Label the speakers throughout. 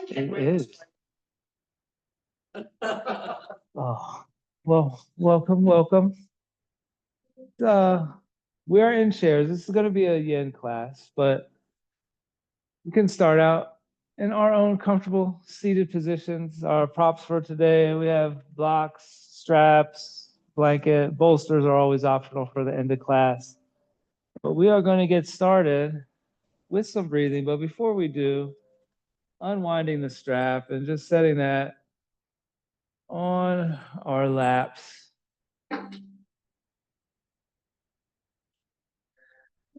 Speaker 1: It is. Oh, well, welcome, welcome. Uh, we are in chairs. This is going to be a yin class, but we can start out in our own comfortable seated positions. Our props for today, we have blocks, straps, blanket, bolsters are always optional for the end of class. But we are going to get started with some breathing. But before we do, unwinding the strap and just setting that on our laps.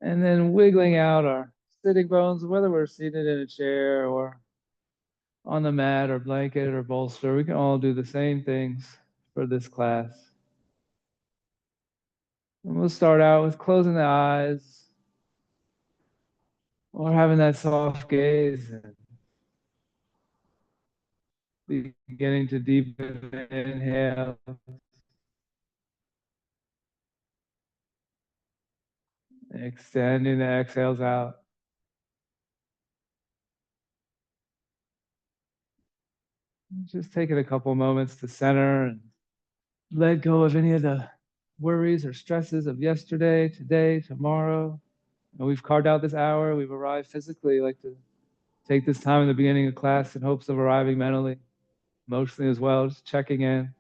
Speaker 1: And then wiggling out our sitting bones, whether we're seated in a chair or on the mat or blanket or bolster, we can all do the same things for this class. And we'll start out with closing the eyes or having that soft gaze and beginning to deepen the inhale, extending the exhales out. Just taking a couple moments to center and let go of any of the worries or stresses of yesterday, today, tomorrow. And we've carved out this hour. We've arrived physically. Like to take this time in the beginning of class in hopes of arriving mentally, emotionally as well, just checking in.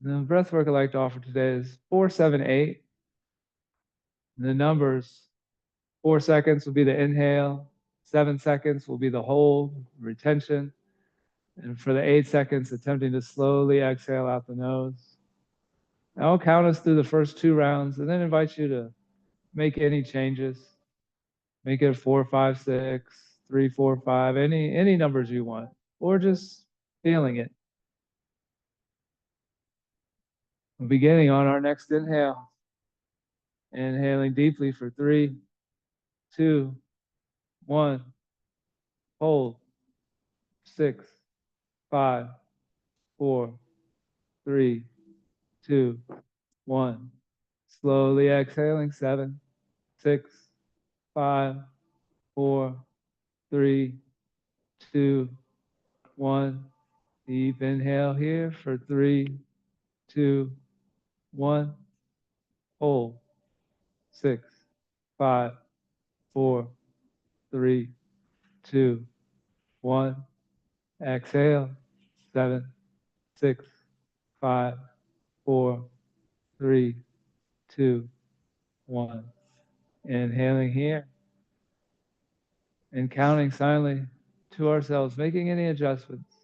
Speaker 1: The breath work I'd like to offer today is 4-7-8. The numbers, 4 seconds will be the inhale, 7 seconds will be the hold, retention. And for the 8 seconds, attempting to slowly exhale out the nose. I'll count us through the first 2 rounds and then invite you to make any changes. Make it 4, 5, 6, 3, 4, 5, any numbers you want, or just feeling it. Beginning on our next inhale. Inhaling deeply for 3, 2, 1. Hold. 6, 5, 4, 3, 2, 1. Slowly exhaling. 7, 6, 5, 4, 3, 2, 1. Deep inhale here for 3, 2, 1. Hold. 6, 5, 4, 3, 2, 1. Exhale. 7, 6, 5, 4, 3, 2, 1. Inhaling here and counting silently to ourselves, making any adjustments.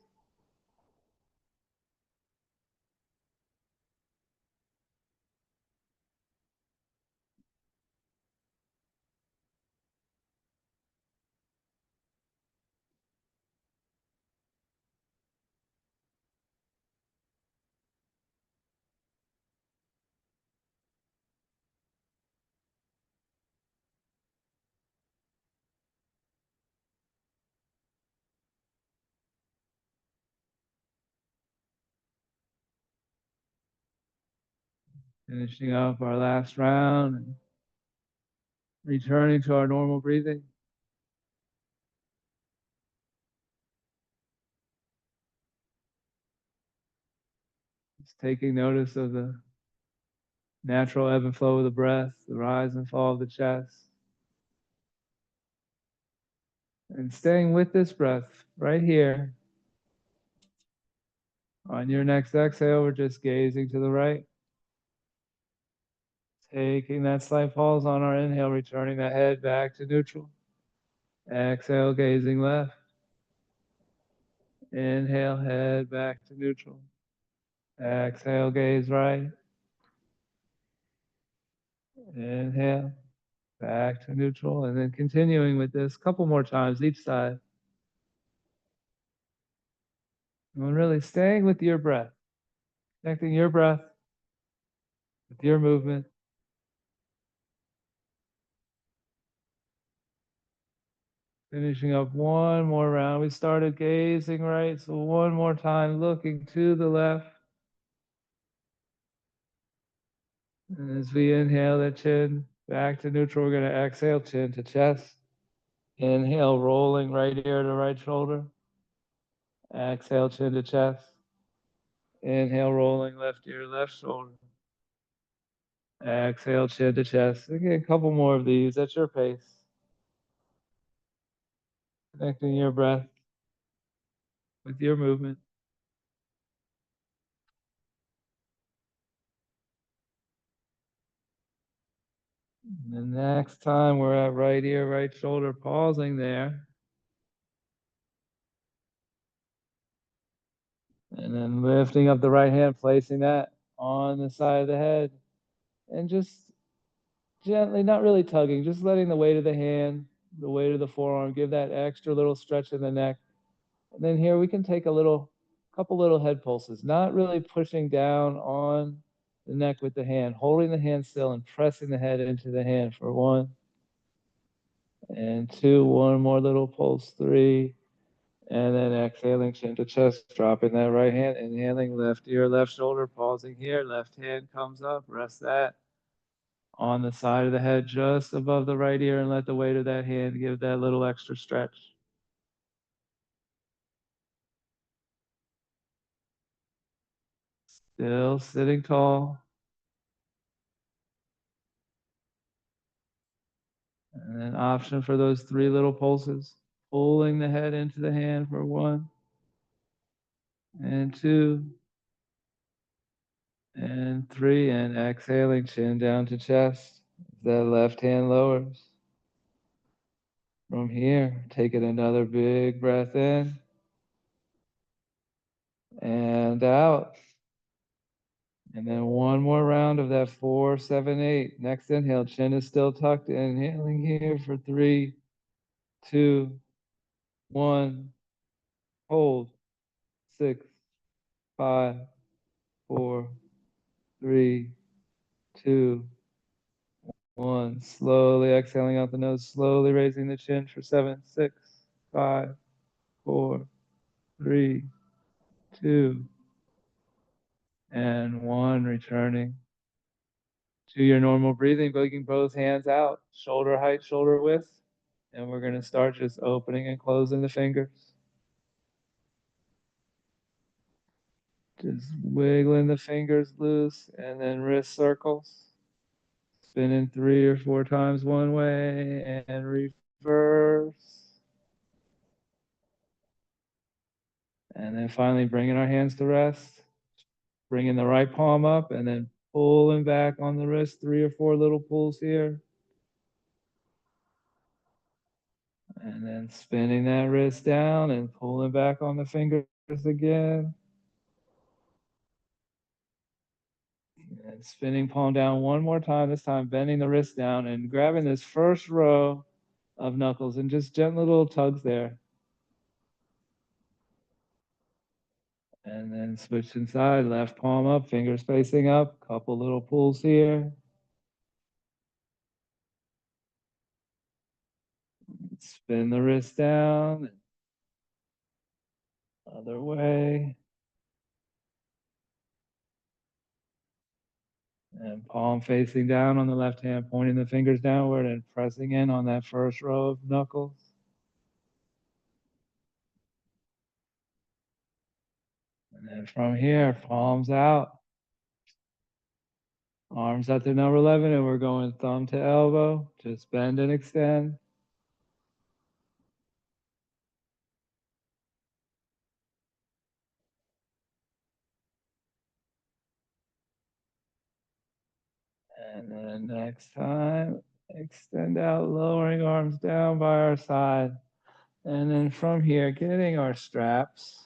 Speaker 1: Finishing up our last round and returning to our normal breathing. Just taking notice of the natural ebb and flow of the breath, the rise and fall of the chest. And staying with this breath right here. On your next exhale, we're just gazing to the right. Taking that slight pause on our inhale, returning the head back to neutral. Exhale, gazing left. Inhale, head back to neutral. Exhale, gaze right. Inhale, back to neutral. And then continuing with this a couple more times each side. And really staying with your breath, connecting your breath with your movement. Finishing up one more round. We started gazing right, so one more time, looking to the left. And as we inhale the chin back to neutral, we're going to exhale chin to chest. Inhale, rolling right ear to right shoulder. Exhale, chin to chest. Inhale, rolling left ear, left shoulder. Exhale, chin to chest. Again, a couple more of these at your pace. Connecting your breath with your movement. And the next time we're at right ear, right shoulder, pausing there. And then lifting up the right hand, placing that on the side of the head. And just gently, not really tugging, just letting the weight of the hand, the weight of the forearm, give that extra little stretch in the neck. And then here we can take couple little head pulses, not really pushing down on the neck with the hand, holding the hand still and pressing the head into the hand for 1 and 2, one more little pulse, 3, and then exhaling chin to chest, dropping that right hand, inhaling left ear, left shoulder, pausing here, left hand comes up, rest that on the side of the head just above the right ear and let the weight of that hand give that little extra stretch. Still sitting tall. And then option for those 3 little pulses, pulling the head into the hand for 1 and 2 and 3, and exhaling chin down to chest. That left hand lowers. From here, taking another big breath in and out. And then one more round of that 4, 7, 8. Next inhale, chin is still tucked. Inhaling here for 3, 2, 1. Hold. 6, 5, 4, 3, 2, 1. Slowly exhaling out the nose, slowly raising the chin for 7, 6, 5, 4, 3, 2, and 1. Returning to your normal breathing, bringing both hands out, shoulder height, shoulder width. And we're going to start just opening and closing the fingers. Just wiggling the fingers loose and then wrist circles. Spinning 3 or 4 times one way and reverse. And then finally bringing our hands to rest. Bringing the right palm up and then pulling back on the wrist, 3 or 4 little pulls here. And then spinning that wrist down and pulling back on the fingers again. And spinning palm down one more time, this time bending the wrist down and grabbing this first row of knuckles and just gentle little tugs there. And then switch inside, left palm up, fingers facing up, couple little pulls here. Spin the wrist down, other way. And palm facing down on the left hand, pointing the fingers downward and pressing in on that first row of knuckles. And then from here, palms out, arms at the number 11, and we're going thumb to elbow. Just bend and extend. And then next time, extend out, lowering arms down by our side. And then from here, getting our straps,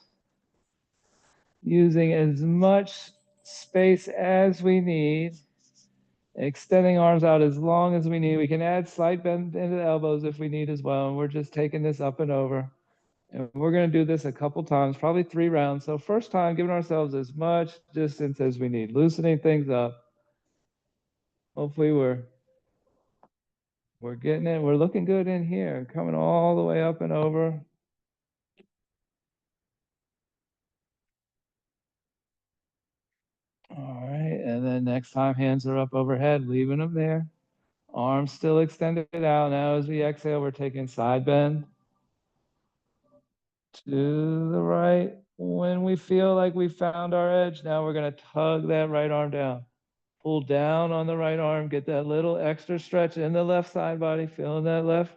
Speaker 1: using as much space as we need, extending arms out as long as we need. We can add slight bend into the elbows if we need as well. And we're just taking this up and over. And we're going to do this a couple times, probably 3 rounds. So first time, giving ourselves as much distance as we need, loosening things up. Hopefully we're getting it. We're looking good in here, coming all the way up and over. All right, and then then next time, hands are up overhead, leaving them there. Arms still extended out. Now as we exhale, we're taking side bend to the right. When we feel like we found our edge, now we're going to tug that right arm down. Pull down on the right arm, get that little extra stretch in the left side body, feeling that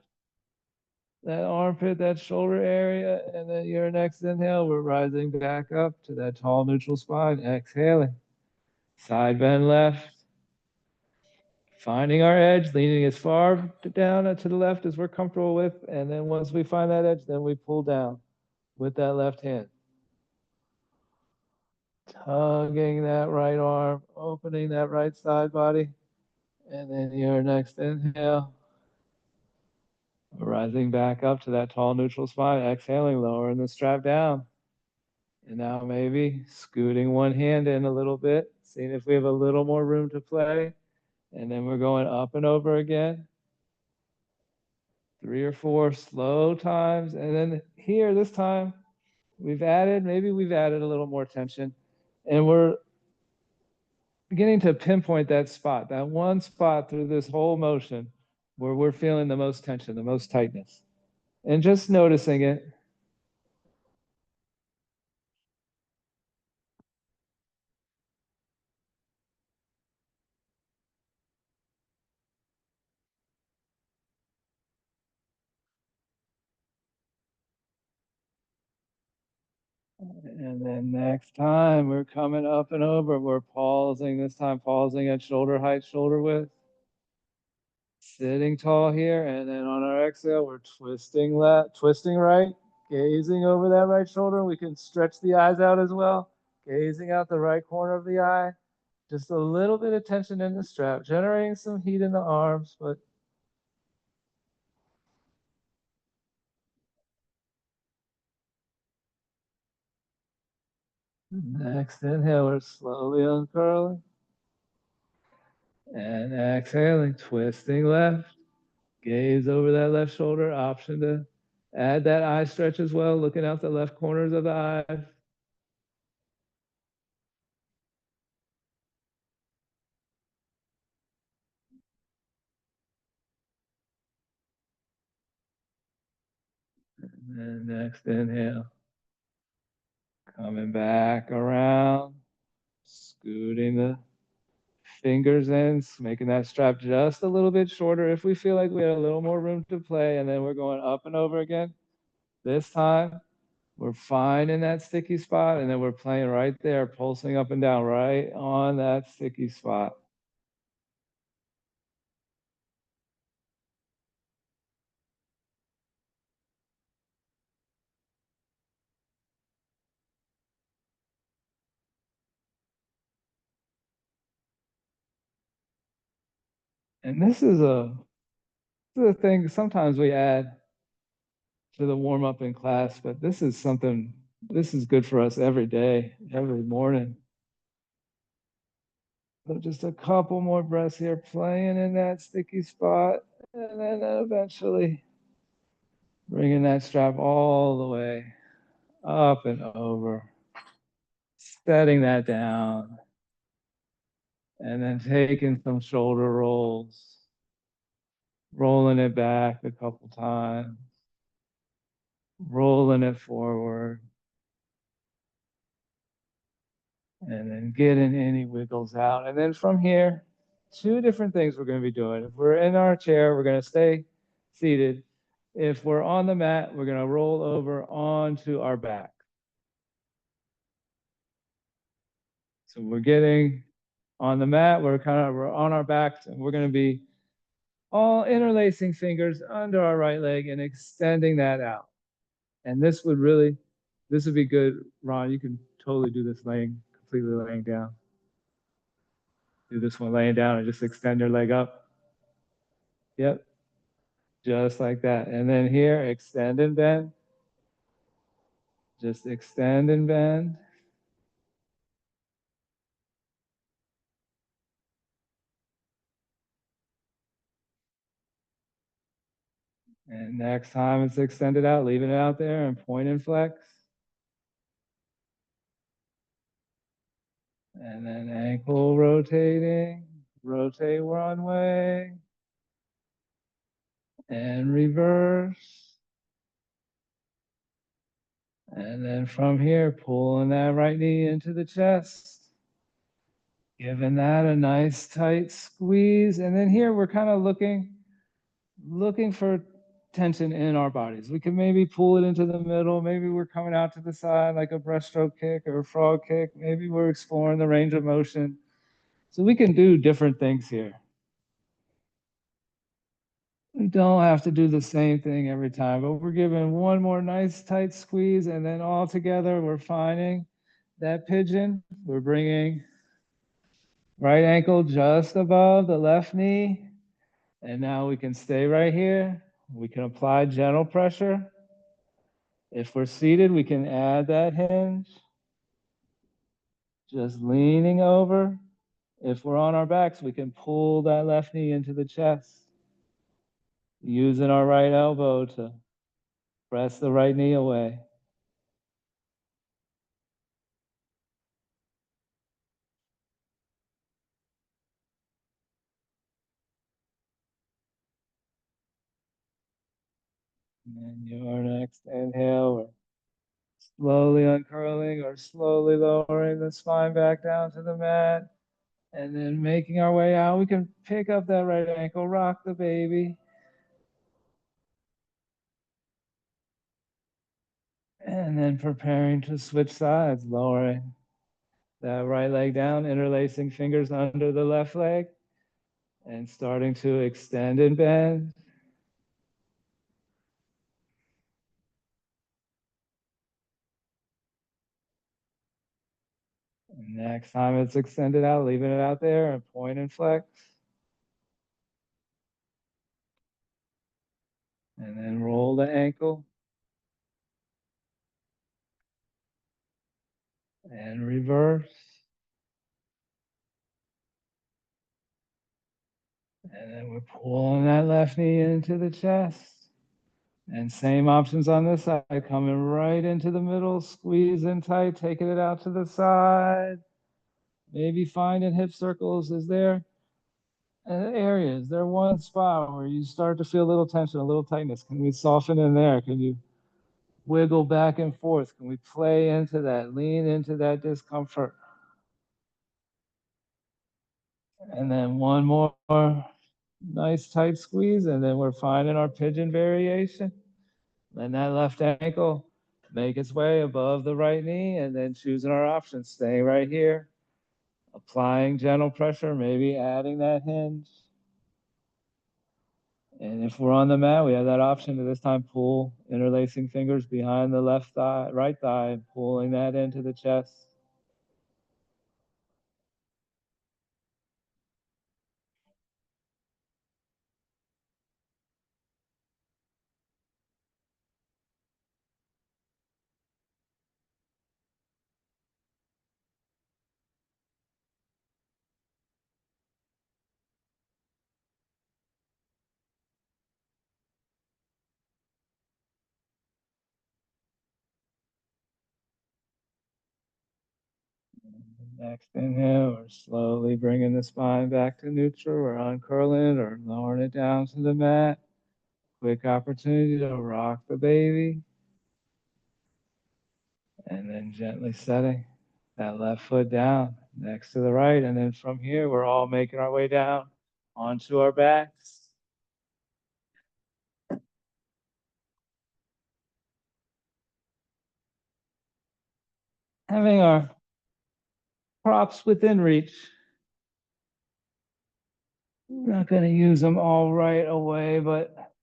Speaker 1: armpit, that shoulder area, and then your next inhale, we're rising back up to that tall neutral spine, exhaling. Side bend left, finding our edge, leaning as far down to the left as we're comfortable with, and then once we find that edge, then we pull down with that left hand. Tugging that right arm, opening that right side body, and then your next inhale, rising back up to that tall neutral spine, exhaling, lowering the strap down. And now maybe scooting one hand in a little bit, seeing if we have a little more room to play. And then we're going up and over again. 3 or 4 slow times. And then here, this time, maybe we've added a little more tension. And we're beginning to pinpoint that spot, that one spot through this whole motion where we're feeling the most tension, the most tightness. And just noticing it. And then next time we're coming up and over, we're pausing, this time pausing at shoulder height, shoulder width. Sitting tall here, and then on our exhale, we're twisting left, twisting right, gazing over that right shoulder. We can stretch the eyes out as well, gazing out the right corner of the eye. Just a little bit of tension in the strap, generating some heat in the arms, but next inhale, we're slowly uncurling. And exhaling, twisting left. Gaze over that left shoulder, option to add that eye stretch as well, looking out the left corners of the eyes. And then next inhale, coming back around, scooting the fingers in, making that strap just a little bit shorter if we feel like we had a little more room to play. And then we're going up and over again. This time, we're finding that sticky spot, and then we're playing right there, pulsing up and down right on that sticky spot. And this is a thing sometimes we add to the warm up in class, but this is good for us every day, every morning. So just a couple more breaths here, playing in that sticky spot, and then eventually bringing that strap all the way up and over, setting that down, and then taking some shoulder rolls, rolling it back a couple times, rolling it forward, and then getting any wiggles out. And then from here, 2 different things we're going to be doing. If we're in our chair, we're going to stay seated. If we're on the mat, we're going to roll over onto our back. So we're getting on the mat, we're on our backs, and we're going to be all interlacing fingers under our right leg and extending that out. And this would be good. Ron, you can totally do this completely laying down. Do this one laying down and just extend your leg up. Yep, just like that. And then here, extend and bend. Just extend and bend. And next time it's extended out, leaving it out there and point and flex. And then ankle rotating, rotate one way and reverse. And then from here, pulling that right knee into the chest, giving that a nice tight squeeze. And then here we're kind of looking for tension in our bodies. We can maybe pull it into the middle. Maybe we're coming out to the side like a breaststroke kick or a frog kick. Maybe we're exploring the range of motion. So we can do different things here. We don't have to do the same thing every time, but we're giving one more nice tight squeeze, and then all together we're finding that pigeon. We're bringing right ankle just above the left knee, and now we can stay right here. We can apply gentle pressure. If we're seated, we can add that hinge, just leaning over. If we're on our backs, we can pull that left knee into the chest, using our right elbow to press the right knee away. And then your next inhale, we're slowly uncurling or slowly lowering the spine back down to the mat. And then making our way out, we can pick up that right ankle, rock the baby. And then preparing to switch sides, lowering that right leg down, interlacing fingers under the left leg, and starting to extend and bend. And next time it's extended out, leaving it out there and point and flex. And then roll the ankle and reverse. And then we're pulling that left knee into the chest. And same options on this side, coming right into the middle, squeezing tight, taking it out to the side. Maybe finding hip circles. Is there areas? There one spot where you start to feel a little tension, a little tightness? Can we soften in there? Can you wiggle back and forth? Can we play into that, lean into that discomfort? And then one more nice tight squeeze, and then we're finding our pigeon variation. And that left ankle make its way above the right knee, and then choosing our options, staying right here, applying gentle pressure, maybe adding that hinge. And if we're on the mat, we have that option to this time pull, interlacing fingers behind the left thigh, right thigh, pulling that into the chest. Next inhale, we're slowly bringing the spine back to neutral. We're uncurling or lowering it down to the mat. Quick opportunity to rock the baby. And then gently setting that left foot down next to the right. And then from here, we're all making our way down onto our backs. Having our props within reach. We're not going to use them all right away, but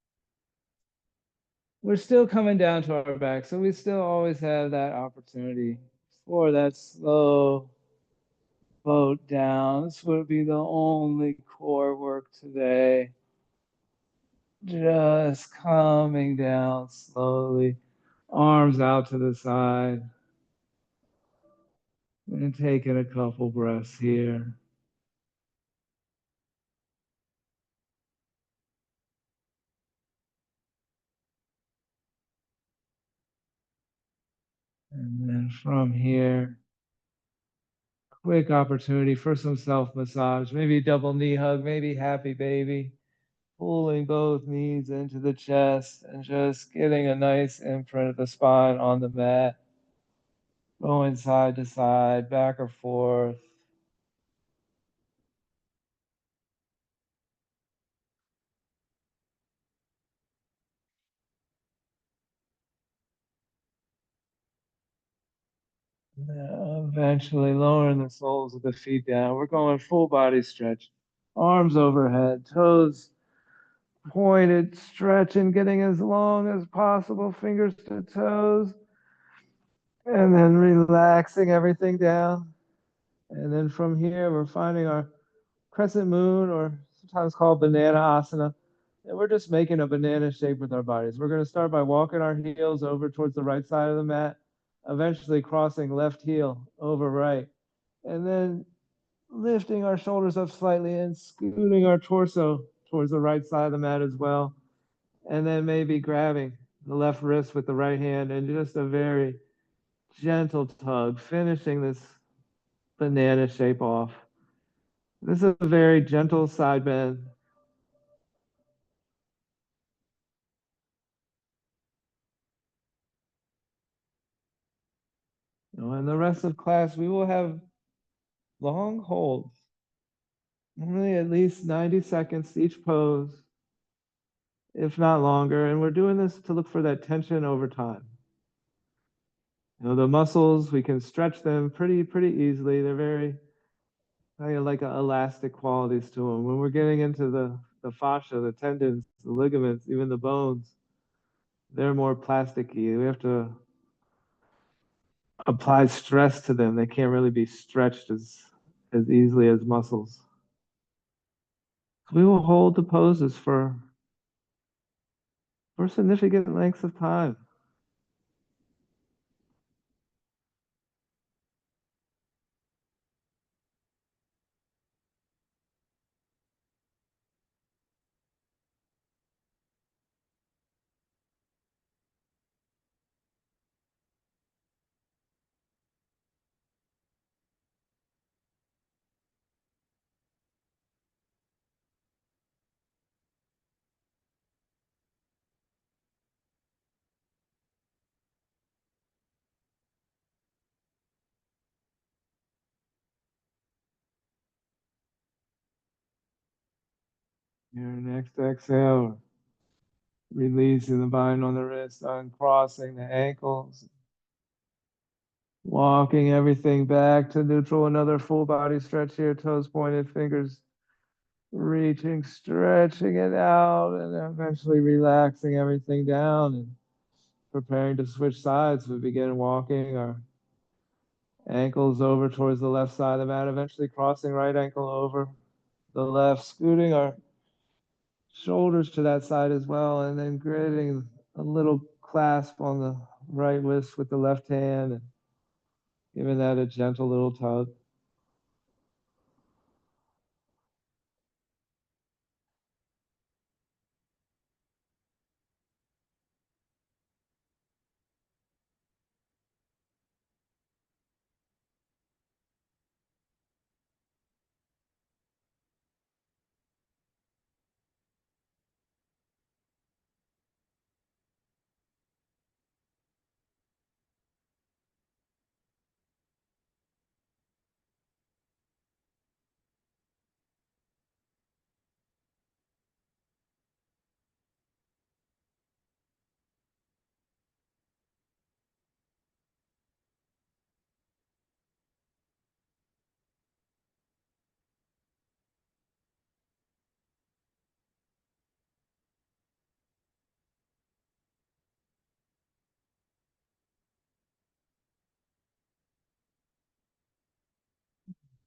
Speaker 1: we're still coming down to our back. So we still always have that opportunity for that slow boat down. This would be the only core work today. Just coming down slowly, arms out to the side, and taking a couple breaths here. And then from here, quick opportunity for some self massage, maybe double knee hug, maybe happy baby, pulling both knees into the chest and just getting a nice imprint of the spine on the mat, going side to side, back or forth. Eventually lowering the soles of the feet down. We're going full body stretch. Arms overhead, toes pointed, stretching, getting as long as possible, fingers to toes, and then relaxing everything down. And then from here, we're finding our crescent moon, or sometimes called banana asana. And we're just making a banana shape with our bodies. We're going to start by walking our heels over towards the right side of the mat, eventually crossing left heel over right. And then lifting our shoulders up slightly and scooting our torso towards the right side of the mat as well. And then maybe grabbing the left wrist with the right hand and just a very gentle tug, finishing this banana shape off. This is a very gentle side bend. In the rest of class, we will have long holds, normally at least 90 seconds each pose, if not longer. And we're doing this to look for that tension over time. The muscles, we can stretch them pretty easily. They're very like elastic qualities to them. When we're getting into the fascia, the tendons, the ligaments, even the bones, they're more plasticky. We have to apply stress to them. They can't really be stretched as easily as muscles. So we will hold the poses for significant lengths of time. Your next exhale, releasing the bind on the wrist, uncrossing the ankles, walking everything back to neutral. Another full body stretch here, toes pointed, fingers reaching, stretching it out, and eventually relaxing everything down and preparing to switch sides. We begin walking our ankles over towards the left side of the mat, eventually crossing right ankle over the left, scooting our shoulders to that side as well, and then creating a little clasp on the right wrist with the left hand and giving that a gentle little tug.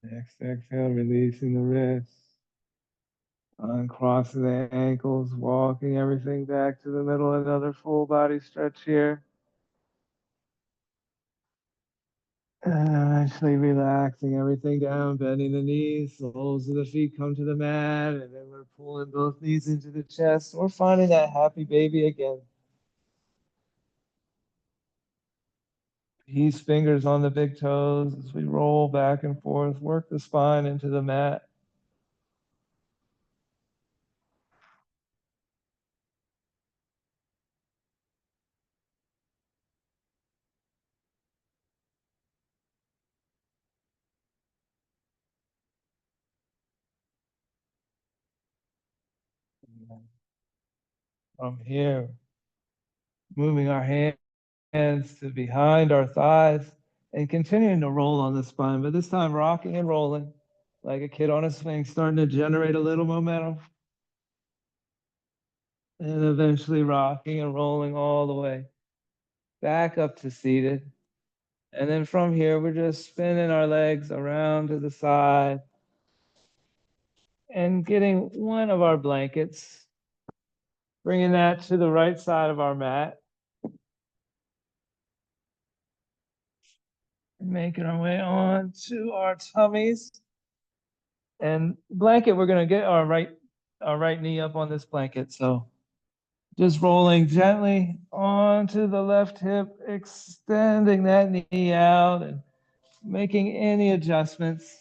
Speaker 1: Next exhale, releasing the wrists, uncrossing the ankles, walking everything back to the middle. Another full body stretch here. Eventually relaxing everything down, bending the knees, soles of the feet come to the mat, and then we're pulling both knees into the chest. We're finding that happy baby again. Peace fingers on the big toes as we roll back and forth, work the spine into the mat. From here, moving our hands to behind our thighs and continuing to roll on the spine, but this time rocking and rolling like a kid on a swing, starting to generate a little momentum and eventually rocking and rolling all the way back up to seated. And then from here, we're just spinning our legs around to the side and getting one of our blankets, bringing that to the right side of our mat, making our way on to our tummies. And blanket, we're gonna get our right knee up on this blanket. So just rolling gently onto the left hip, extending that knee out and making any adjustments.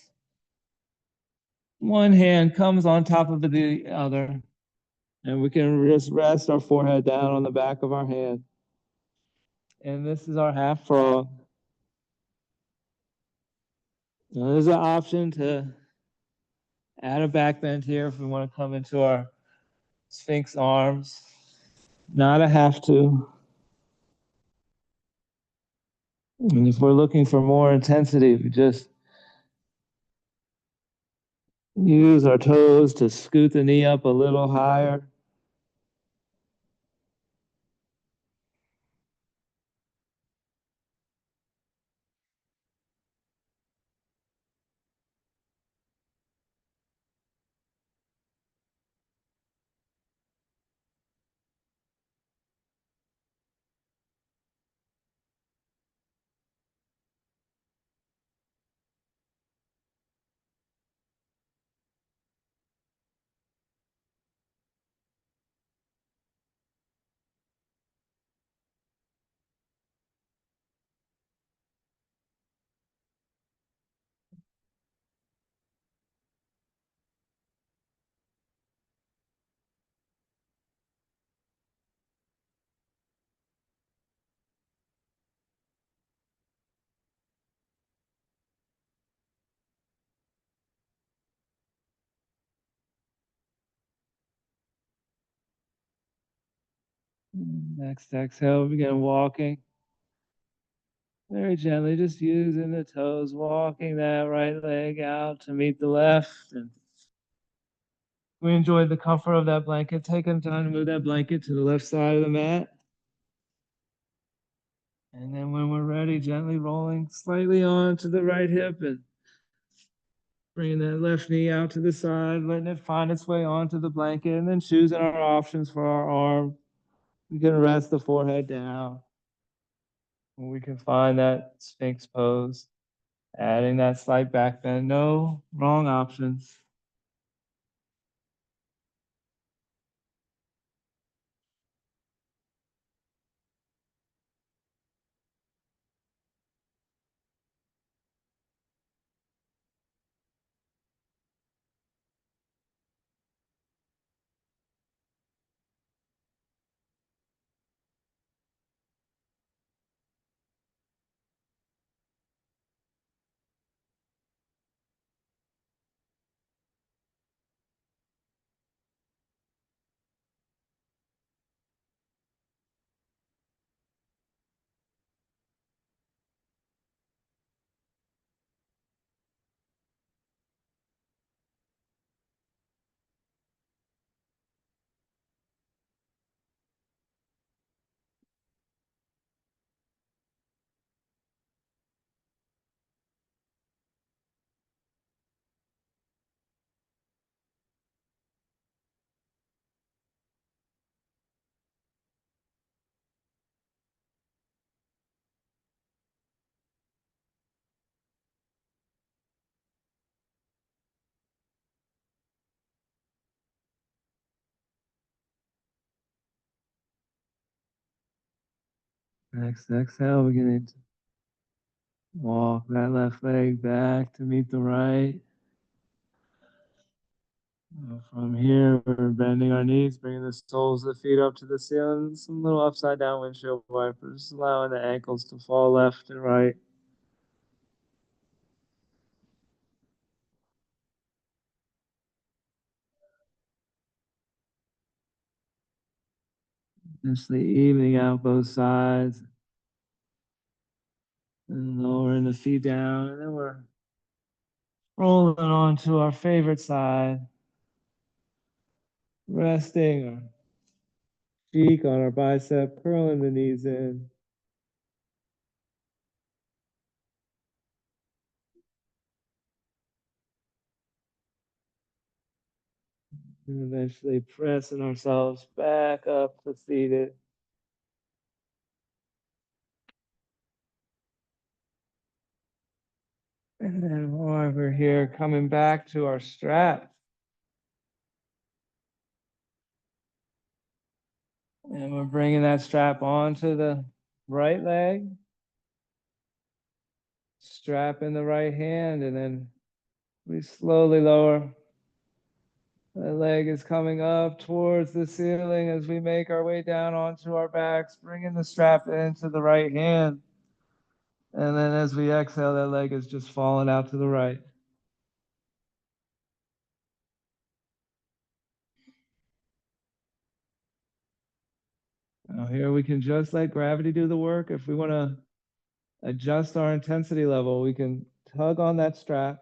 Speaker 1: One hand comes on top of the other, and we can just rest our forehead down on the back of our hand. And this is our half frog. Now, there's an option to add a back bend here if we want to come into our Sphinx arms. Not a have to. And if we're looking for more intensity, we just use our toes to scoot the knee up a little higher. Next exhale, begin walking very gently, just using the toes, walking that right leg out to meet the left. And we enjoyed the comfort of that blanket. Taking time to move that blanket to the left side of the mat. And then when we're ready, gently rolling slightly on to the right hip and bringing that left knee out to the side, letting it find its way onto the blanket, and then choosing our options for our arm. We can rest the forehead down. And we can find that Sphinx pose, adding that slight back bend. No wrong options. Next exhale, beginning to Walk that left leg back to meet the right. From here, we're bending our knees, bringing the soles of the feet up to the ceiling. Some little upside down windshield wipers, allowing the ankles to fall left and right. Essentially evening out both sides and lowering the feet down. And then we're rolling on to our favorite side, resting our cheek on our bicep, curling the knees in. And eventually pressing ourselves back up to seated. And then while we're here, coming back to our strap. And we're bringing that strap onto the right leg, strap in the right hand, and then we slowly lower. The leg is coming up towards the ceiling as we make our way down onto our backs, bringing the strap into the right hand. And then as we exhale, that leg is just falling out to the right. Now here we can just let gravity do the work. If we want to adjust our intensity level, we can tug on that strap,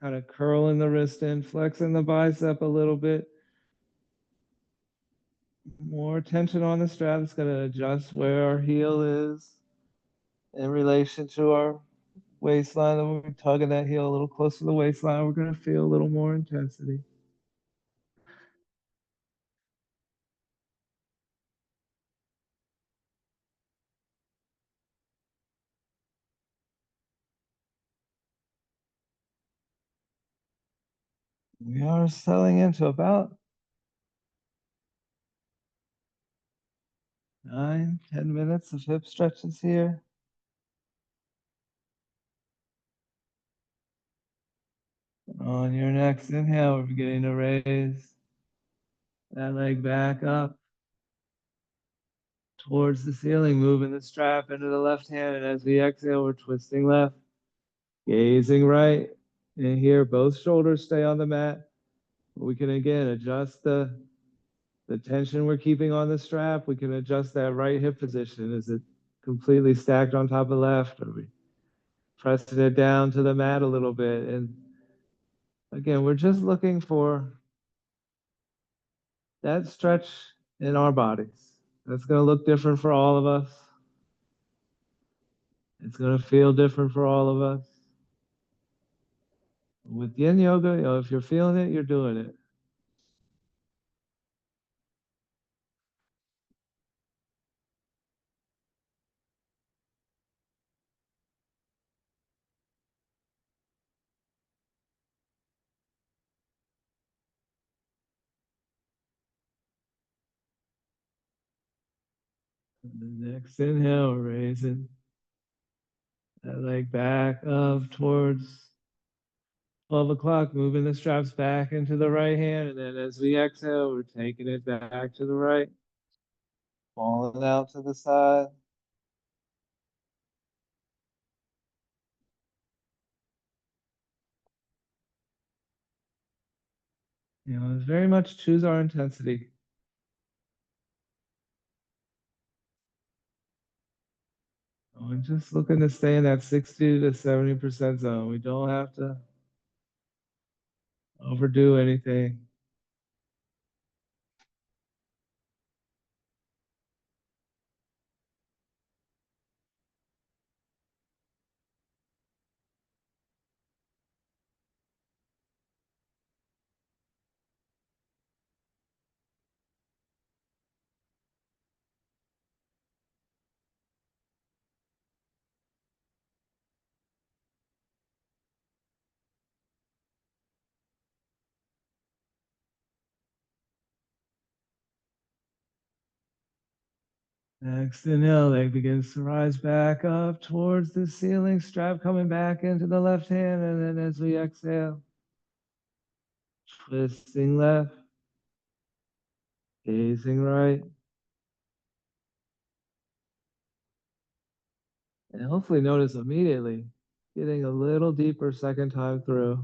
Speaker 1: kind of curling the wrist in, flexing the bicep a little bit. More tension on the strap. It's going to adjust where our heel is in relation to our waistline. And we're tugging that heel a little closer to the waistline. We're going to feel a little more intensity. We are settling into about 9, 10 minutes of hip stretches here. On your next inhale, we're beginning to raise that leg back up towards the ceiling, moving the strap into the left hand. And as we exhale, we're twisting left, gazing right. And here, both shoulders stay on the mat. We can again adjust the tension we're keeping on the strap. We can adjust that right hip position. Is it completely stacked on top of left? Are we pressing it down to the mat a little bit? And again, we're just looking for that stretch in our bodies. That's going to look different for all of us. It's going to feel different for all of us. With Yin Yoga, if you're feeling it, you're doing it. And the next inhale, raising that leg back up towards 12 o'clock, moving the straps back into the right hand. And then as we exhale, we're taking it back to the right, falling out to the side. It's very much choose our intensity. We're just looking to stay in that 60 to 70% zone. We don't have to overdo anything. Next inhale, leg begins to rise back up towards the ceiling, strap coming back into the left hand, and then as we exhale, twisting left, gazing right, and hopefully notice immediately getting a little deeper second time through.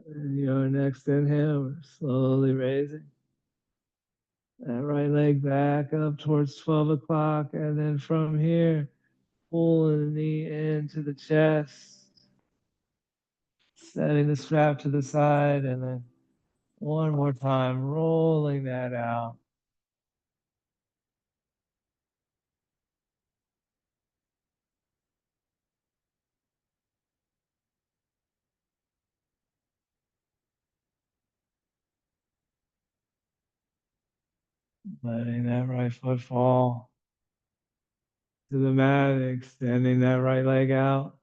Speaker 1: And your next inhale, we're slowly raising that right leg back up towards 12 o'clock, and then from here, pulling the knee into the chest, setting the strap to the side, and then one more time, rolling that out. Letting that right foot fall to the mat, extending that right leg out,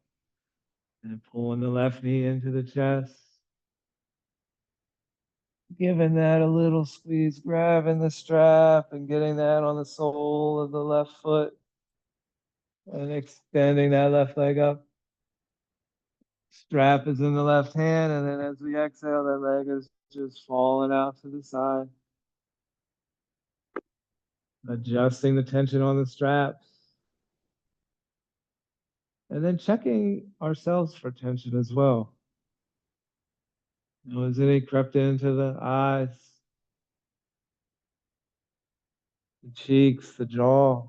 Speaker 1: and pulling the left knee into the chest. Giving that a little squeeze, grabbing the strap and getting that on the sole of the left foot, and extending that left leg up. Strap is in the left hand, and then as we exhale, that leg is just falling out to the side. Adjusting the tension on the straps. And then checking ourselves for tension as well. Has any crept into the eyes, the cheeks, the jaw?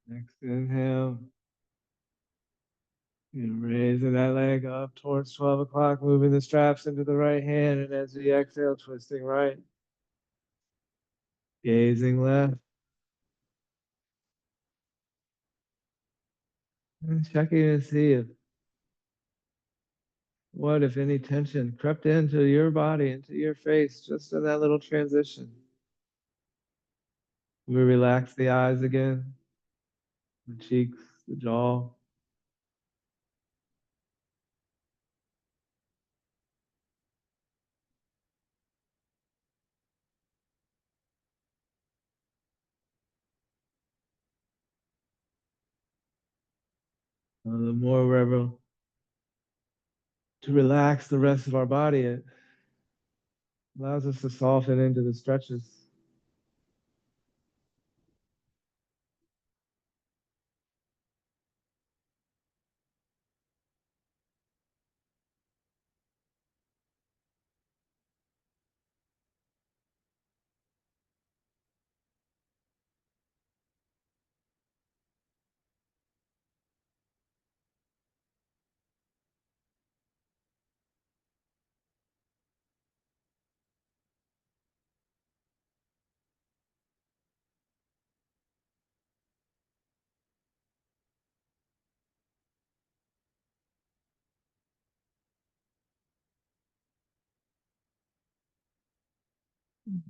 Speaker 1: Next inhale, you're raising that leg up towards 12 o'clock, moving the straps into the right hand, and as we exhale, twisting right, gazing left, and checking to see if what, if any, tension crept into your body, into your face, just in that little transition. We relax the eyes again, the cheeks, the jaw. The more we're able to relax the rest of our body, it allows us to soften into the stretches.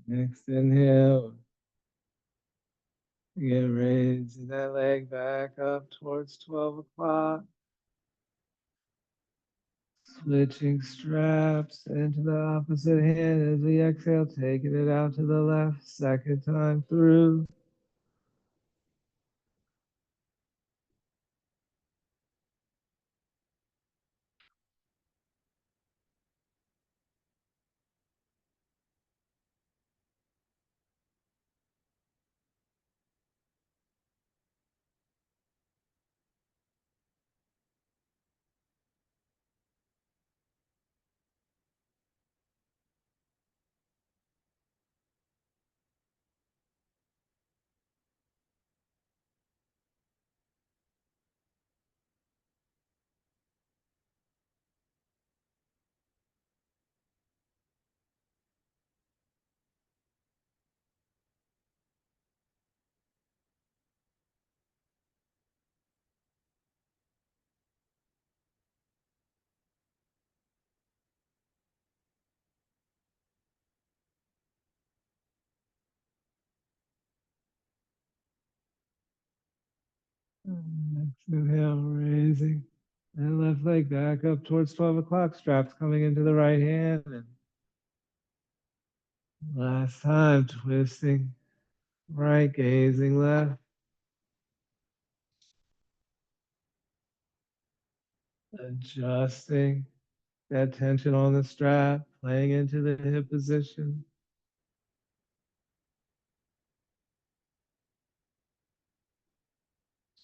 Speaker 1: Next inhale, again, raising that leg back up towards 12 o'clock. Switching straps into the opposite hand as we exhale, taking it out to the left, second time through. Next inhale, raising that left leg back up towards 12 o'clock, straps coming into the right hand. And last time, twisting right, gazing left, adjusting that tension on the strap, playing into the hip position.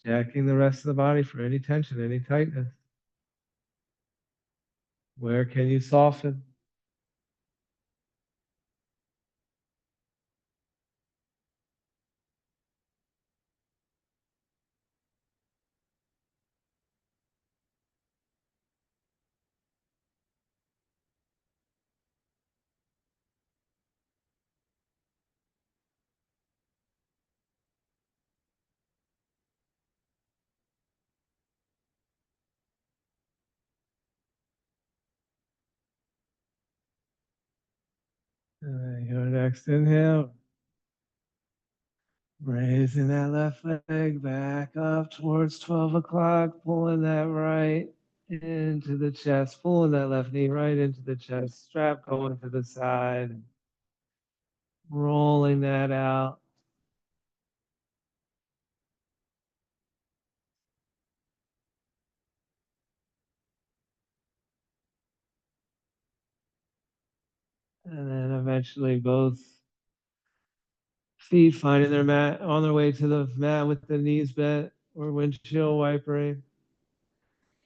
Speaker 1: Checking the rest of the body for any tension, any tightness. Where can you soften? Your next inhale, raising that left leg back up towards 12 o'clock, pulling that right into the chest, pulling that left knee right into the chest, strap going to the side, rolling that out. And then eventually both feet finding their mat on their way to the mat with the knees bent or windshield wipering.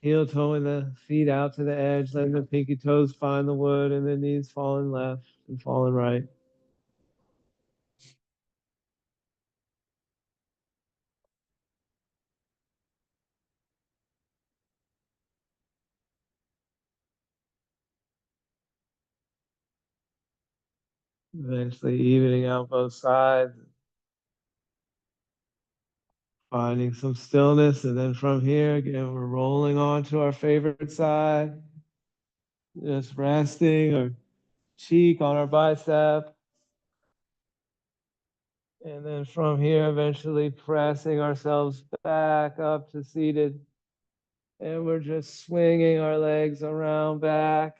Speaker 1: Heel toeing the feet out to the edge, letting the pinky toes find the wood and the knees falling left and falling right. Eventually evening out both sides, finding some stillness. And then from here, again, we're rolling on to our favorite side, just resting our cheek on our bicep. And then from here, eventually pressing ourselves back up to seated. And we're just swinging our legs around back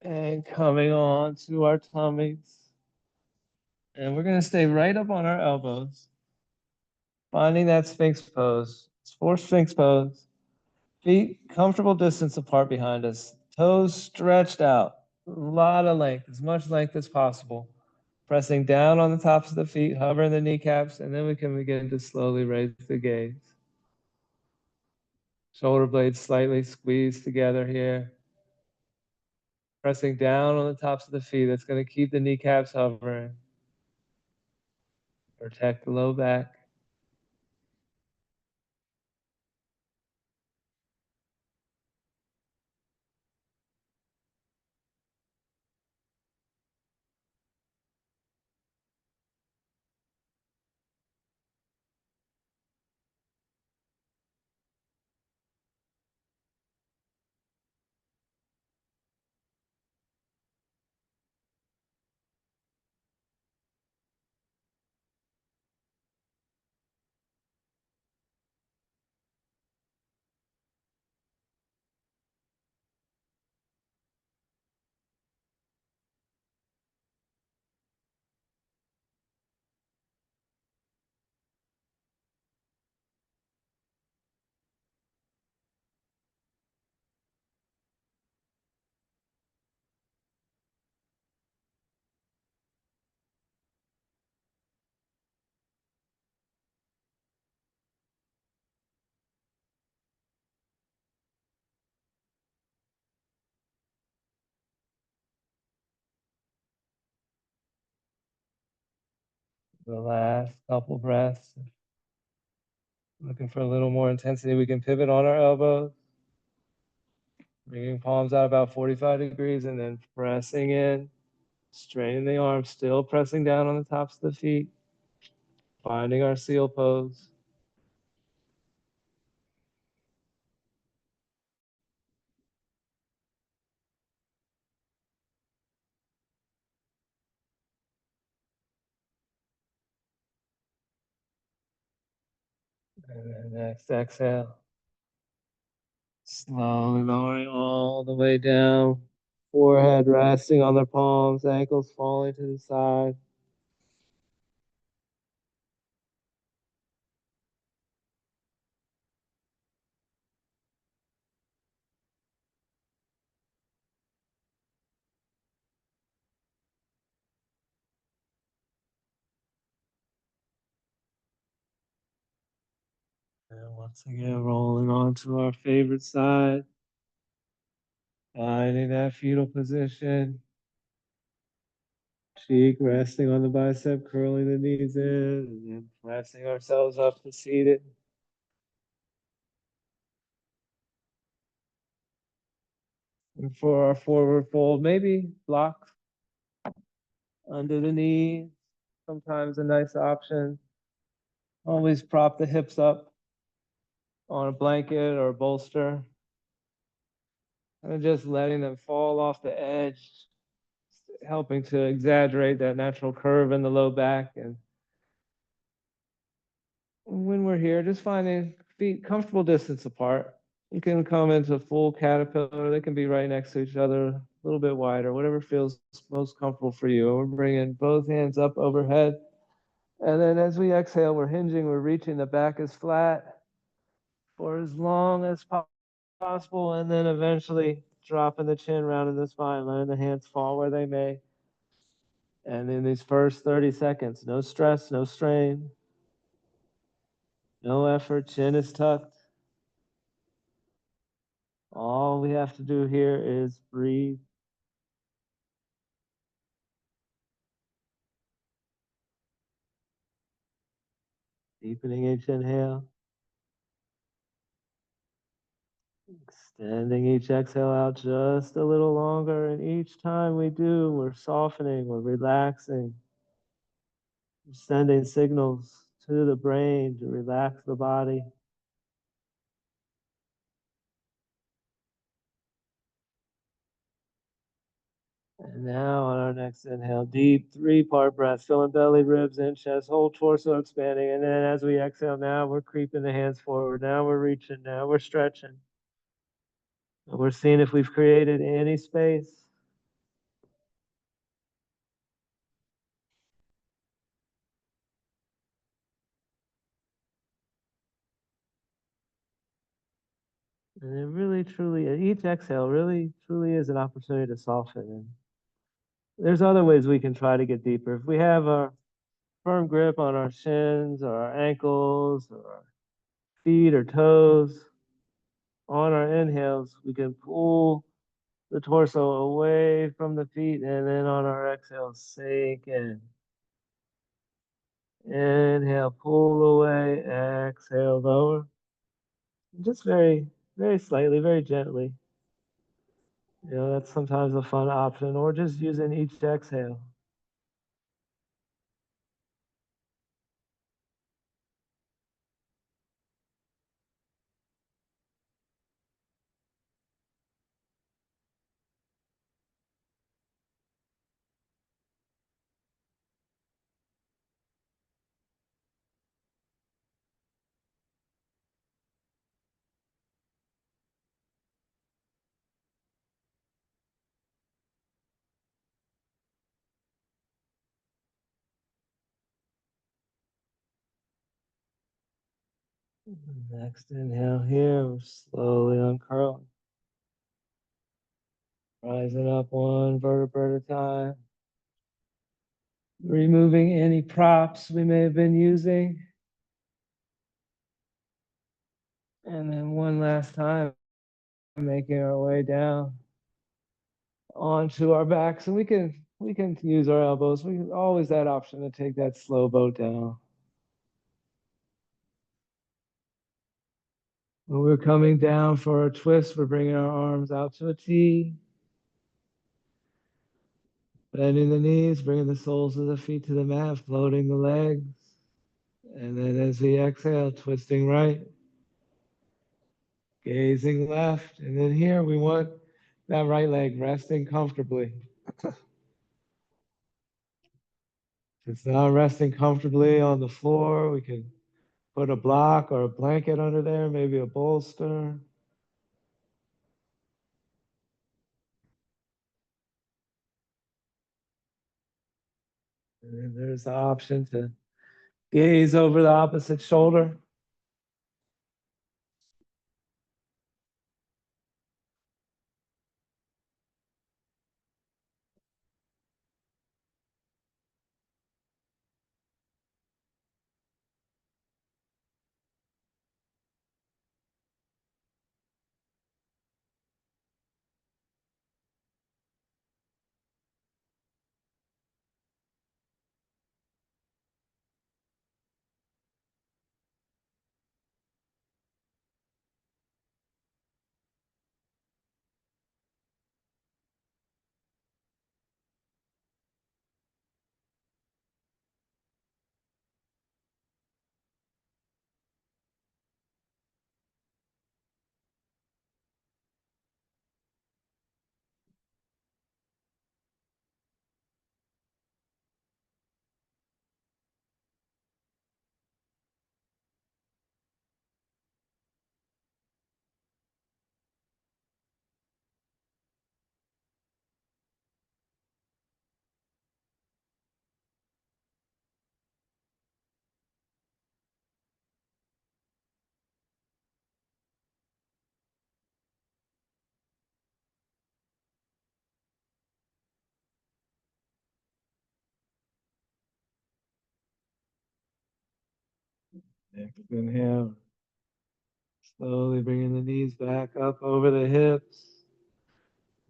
Speaker 1: and coming on to our tummies. And we're going to stay right up on our elbows, finding that Sphinx pose. It's for Sphinx pose. Feet comfortable distance apart behind us, toes stretched out, a lot of length, as much length as possible. Pressing down on the tops of the feet, hovering the kneecaps, and then we can begin to slowly raise the gaze. Shoulder blades slightly squeezed together here. Pressing down on the tops of the feet, that's going to keep the kneecaps hovering. Protect the low back. The last couple breaths. Looking for a little more intensity, we can pivot on our elbows, bringing palms out about 45 degrees and then pressing in, straining the arms, still pressing down on the tops of the feet, finding our seal pose. And then next exhale, slowly lowering all the way down, forehead resting on the palms, ankles falling to the side. And once again, rolling onto our favorite side, finding that fetal position. Cheek resting on the bicep, curling the knees in, and then pressing ourselves up to seated. And for our forward fold, maybe block under the knee. Sometimes a nice option. Always prop the hips up on a blanket or a bolster. And just letting them fall off the edge, helping to exaggerate that natural curve in the low back. And when we're here, just finding feet comfortable distance apart. You can come into full caterpillar. They can be right next to each other, a little bit wider, whatever feels most comfortable for you. We're bringing both hands up overhead. And then as we exhale, we're hinging, we're reaching the back is flat for as long as possible. And then eventually dropping the chin, rounding the spine, letting the hands fall where they may. And in these first 30 seconds, no stress, no strain, no effort, chin is tucked. All we have to do here is breathe. Deepening each inhale. Extending each exhale out just a little longer. And each time we do, we're softening, we're relaxing, we're sending signals to the brain to relax the body. And now on our next inhale, deep 3-part breath, filling belly, ribs, and chest, whole torso expanding. And then as we exhale, now we're creeping the hands forward. Now we're reaching, now we're stretching. And we're seeing if we've created any space. And it really, truly, each exhale really, truly is an opportunity to soften. And there's other ways we can try to get deeper. If we have a firm grip on our shins or our ankles or our feet or toes, on our inhales, we can pull the torso away from the feet, and then on our exhales, sink in. Inhale, pull away, exhale, lower. Just very, very slightly, very gently. That's sometimes a fun option, or just using each exhale. Next inhale here, we're slowly uncurling. Rising up one vertebra at a time. Removing any props we may have been using. And then one last time, making our way down onto our backs. And we can We can use our elbows. We can always that option to take that slow boat down. When we're coming down for a twist, we're bringing our arms out to a T, bending the knees, bringing the soles of the feet to the mat, floating the legs. And then as we exhale, twisting right, gazing left. And then here we want that right leg resting comfortably. If it's not resting comfortably on the floor, we can put a block or a blanket under there, maybe a bolster. And then there's the option to gaze over the opposite shoulder. Next inhale, slowly bringing the knees back up over the hips,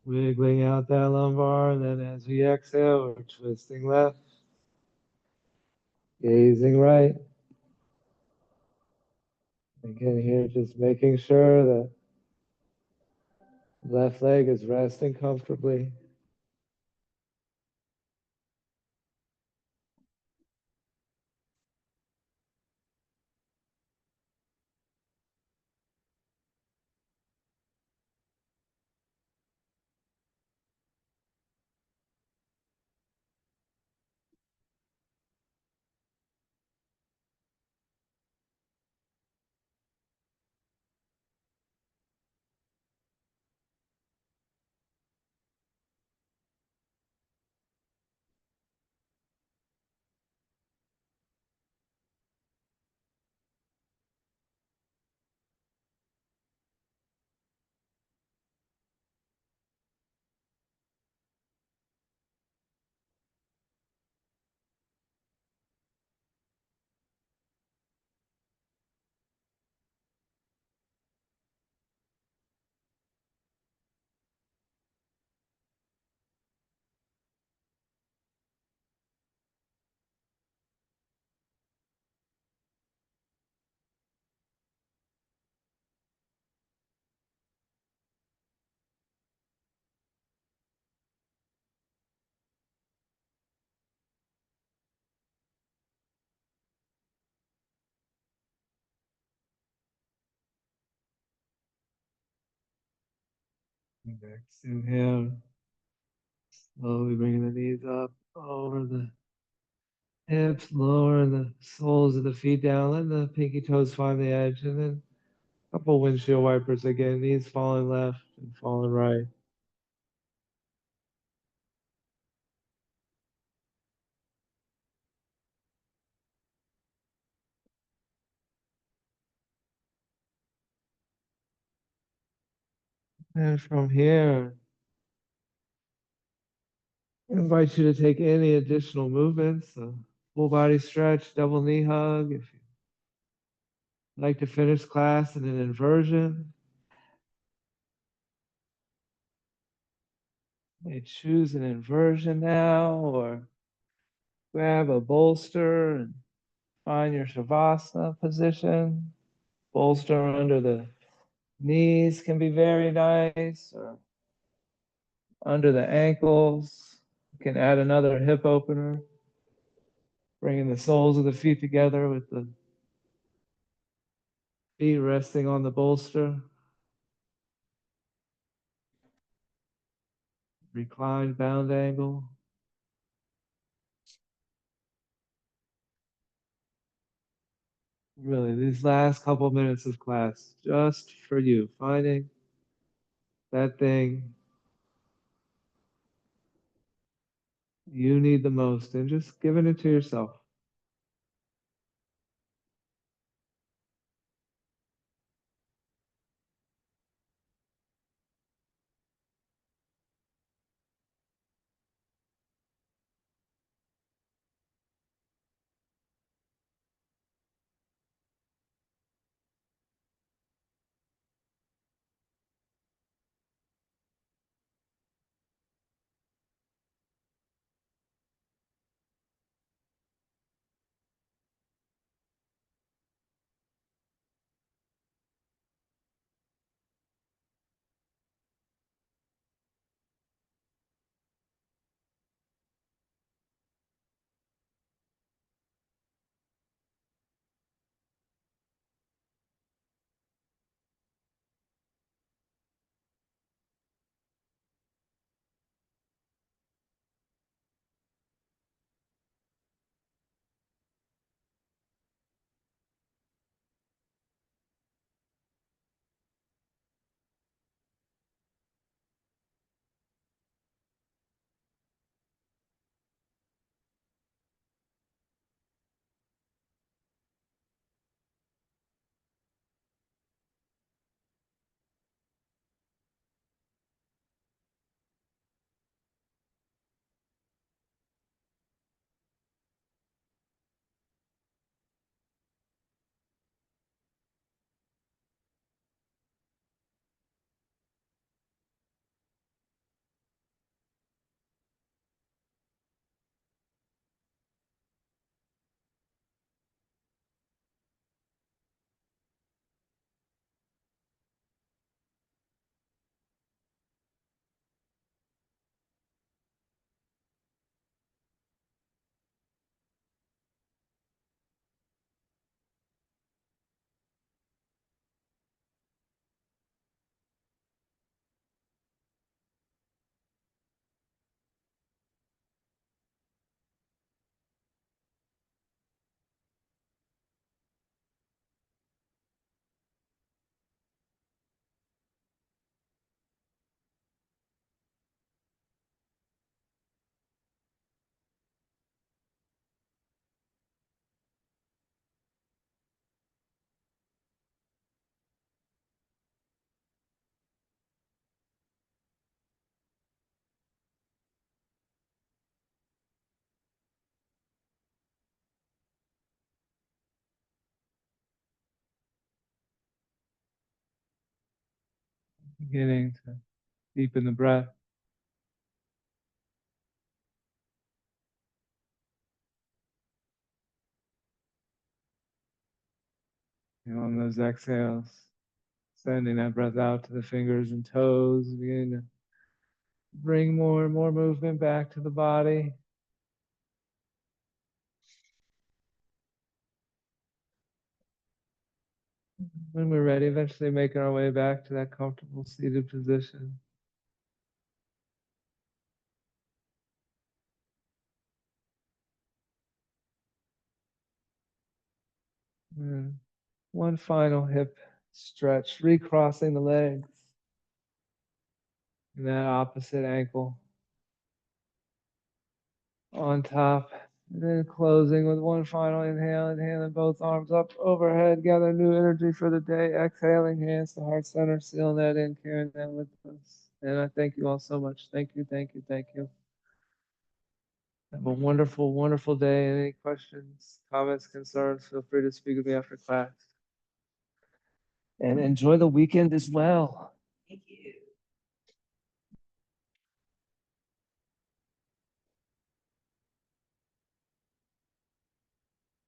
Speaker 1: wiggling out that lumbar. And then as we exhale, we're twisting left, gazing right. Again, here, just making sure that left leg is resting comfortably. Next inhale, slowly bringing the knees up over the hips, lowering the soles of the feet down, letting the pinky toes find the edge, and then a couple windshield wipers again, knees falling left and falling right. And from here, I invite you to take any additional movements, a full body stretch, double knee hug. If you'd like to finish class in an inversion, You may choose an inversion now or grab a bolster and find your Shavasana position. Bolster under the knees can be very nice, or under the ankles. You can add another hip opener, bringing the soles of the feet together with the feet resting on the bolster. Reclined bound angle. Really, these last couple minutes of class, just for you, finding that thing you need the most and just giving it to yourself. Beginning to deepen the breath. On those exhales, sending that breath out to the fingers and toes, beginning to bring more and more movement back to the body. When we're ready, eventually making our way back to that comfortable seated position. And one final hip stretch, recrossing the legs. And that opposite ankle on top. And then closing with one final inhale, inhaling both arms up overhead, gather new energy for the day. Exhaling, hands to heart center, sealing that in, carrying that with us. And I thank you all so much. Thank you, thank you, thank you. Have a wonderful, wonderful day. Any questions, comments, concerns, feel free to speak with me after class. And enjoy the weekend as well.